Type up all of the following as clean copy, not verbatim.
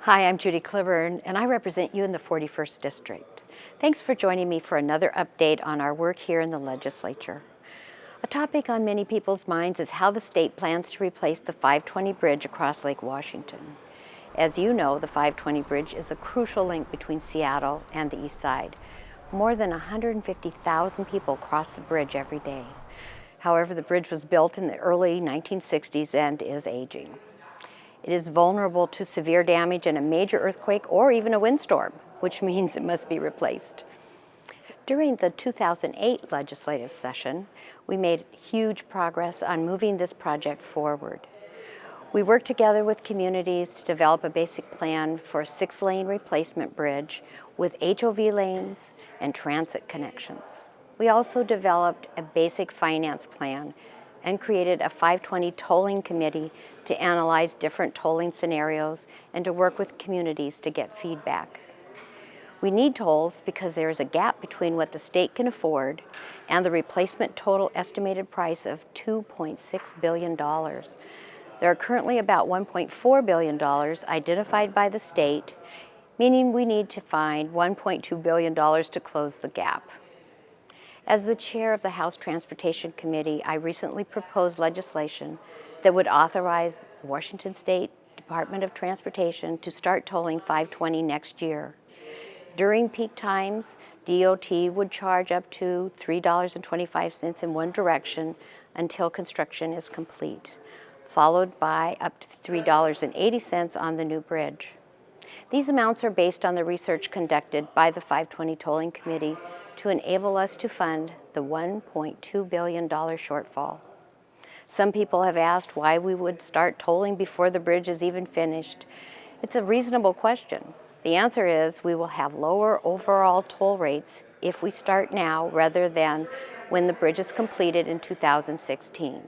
Hi, I'm Judy Clibborn, and I represent you in the 41st District. Thanks for joining me for another update on our work here in the legislature. A topic on many people's minds is how the state plans to replace the 520 bridge across Lake Washington. As you know, the 520 bridge is a crucial link between Seattle and the east side. More than 150,000 people cross the bridge every day. However, the bridge was built in the early 1960s and is aging. It is vulnerable to severe damage in a major earthquake or even a windstorm, which means it must be replaced. During the 2008 legislative session, we made huge progress on moving this project forward. We worked together with communities to develop a basic plan for a 6-lane replacement bridge with HOV lanes and transit connections. We also developed a basic finance plan and created a 520 tolling committee to analyze different tolling scenarios and to work with communities to get feedback. We need tolls because there is a gap between what the state can afford and the replacement total estimated price of $2.6 billion. There are currently about $1.4 billion identified by the state, meaning we need to find $1.2 billion to close the gap. As the chair of the House Transportation Committee, I recently proposed legislation that would authorize the Washington State Department of Transportation to start tolling 520 next year. During peak times, DOT would charge up to $3.25 in one direction until construction is complete, followed by up to $3.80 on the new bridge. These amounts are based on the research conducted by the 520 Tolling Committee to enable us to fund the $1.2 billion shortfall. Some people have asked why we would start tolling before the bridge is even finished. It's a reasonable question. The answer is we will have lower overall toll rates if we start now rather than when the bridge is completed in 2016.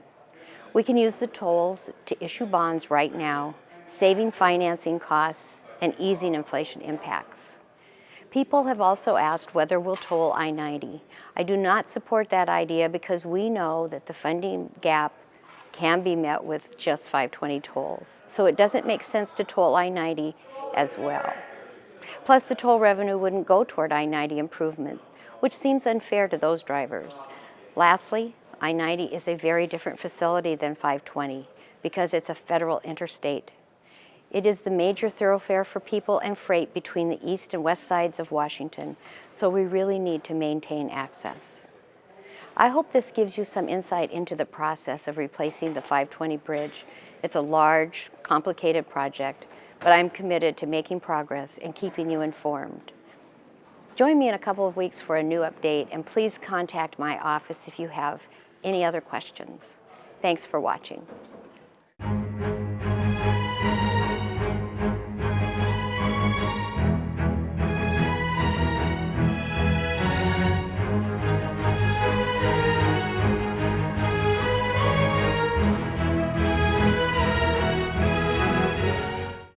We can use the tolls to issue bonds right now, saving financing costs and easing inflation impacts. People have also asked whether we'll toll I-90. I do not support that idea because we know that the funding gap can be met with just 520 tolls. So it doesn't make sense to toll I-90 as well. Plus, the toll revenue wouldn't go toward I-90 improvement, which seems unfair to those drivers. Lastly, I-90 is a very different facility than 520 because it's a federal interstate. It is the major thoroughfare for people and freight between the east and west sides of Washington, so we really need to maintain access. I hope this gives you some insight into the process of replacing the 520 bridge. It's a large, complicated project, but I'm committed to making progress and keeping you informed. Join me in a couple of weeks for a new update, and please contact my office if you have any other questions. Thanks for watching.